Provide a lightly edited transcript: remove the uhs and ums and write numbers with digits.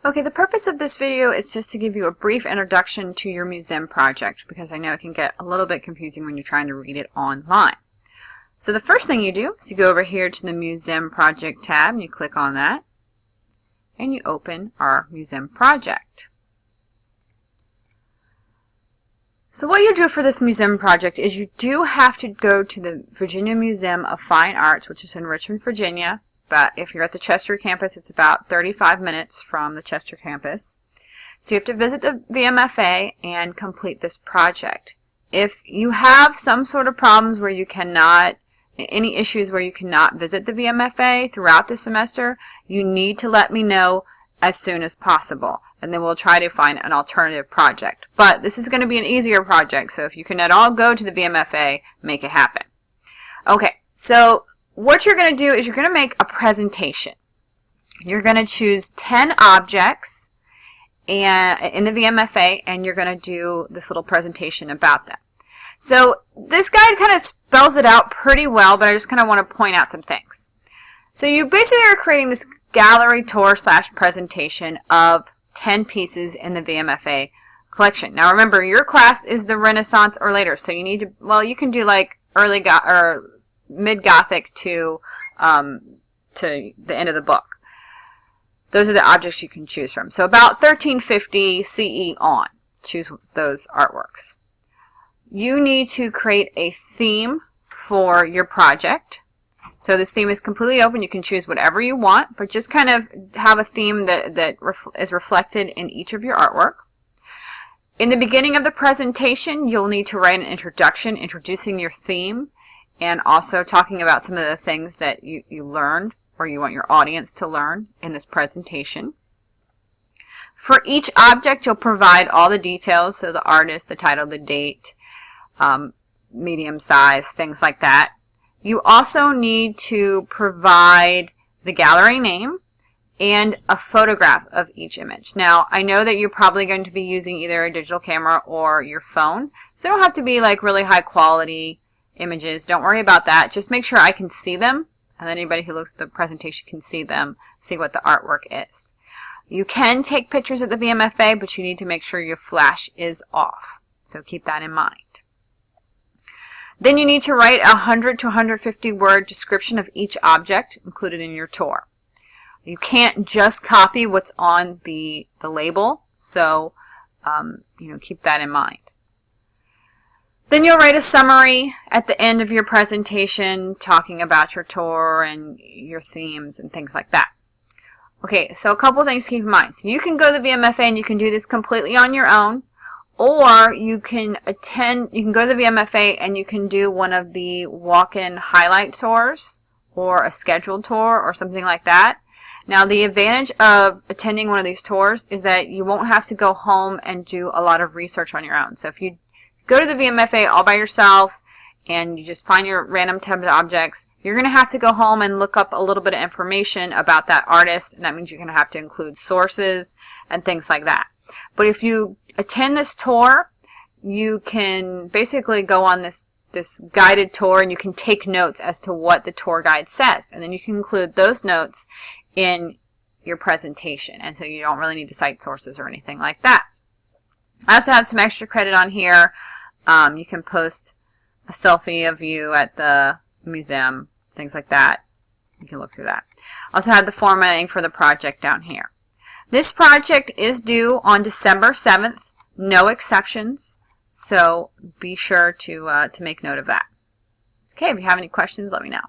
Okay, the purpose of this video is just to give you a brief introduction to your museum project because I know it can get a little bit confusing when you're trying to read it online. So the first thing you do is you go over here to the Museum Project tab and you click on that and you open our museum project. So what you do for this museum project is you do have to go to the Virginia Museum of Fine Arts, which is in Richmond, Virginia. But if you're at the Chester campus, it's about 35 minutes from the Chester campus. So you have to visit the VMFA and complete this project. If you have some sort of problems where you cannot, any issues where you cannot visit the VMFA throughout the semester, you need to let me know as soon as possible. And then we'll try to find an alternative project. But this is going to be an easier project, so if you can at all go to the VMFA, make it happen. Okay, so what you're going to do is you're going to make a presentation. You're going to choose 10 objects in the VMFA, and you're going to do this little presentation about them. So this guide kind of spells it out pretty well, but I just kind of want to point out some things. So you basically are creating this gallery tour / presentation of 10 pieces in the VMFA collection. Now remember, your class is the Renaissance or later, so you need to, well, you can do like early or mid-Gothic to the end of the book. Those are the objects you can choose from. So about 1350 CE on. Choose those artworks. You need to create a theme for your project. So this theme is completely open. You can choose whatever you want, but just kind of have a theme that is reflected in each of your artwork. In the beginning of the presentation, you'll need to write an introduction introducing your theme and also talking about some of the things that you learned or you want your audience to learn in this presentation. For each object, you'll provide all the details, so the artist, the title, the date, medium size, things like that. You also need to provide the gallery name and a photograph of each image. Now, I know that you're probably going to be using either a digital camera or your phone, so they don't have to be like really high quality images. Don't worry about that. Just make sure I can see them, and anybody who looks at the presentation can see them, see what the artwork is. You can take pictures at the VMFA, but you need to make sure your flash is off. So keep that in mind. Then you need to write a 100 to 150 word description of each object included in your tour. You can't just copy what's on the label, so keep that in mind. Then you'll write a summary at the end of your presentation talking about your tour and your themes and things like that. Okay, so a couple things to keep in mind. So you can go to the VMFA and you can do this completely on your own, or you can go to the VMFA and you can do one of the walk-in highlight tours or a scheduled tour or something like that. Now the advantage of attending one of these tours is that you won't have to go home and do a lot of research on your own. So if you go to the VMFA all by yourself and you just find your random tab objects, you're going to have to go home and look up a little bit of information about that artist, and that means you're going to have to include sources and things like that. But if you attend this tour, you can basically go on this guided tour and you can take notes as to what the tour guide says, and then you can include those notes in your presentation, and so you don't really need to cite sources or anything like that. I also have some extra credit on here. You can post a selfie of you at the museum, things like that. You can look through that. Also have the formatting for the project down here. This project is due on December 7th, no exceptions, so be sure to make note of that. Okay, if you have any questions, let me know.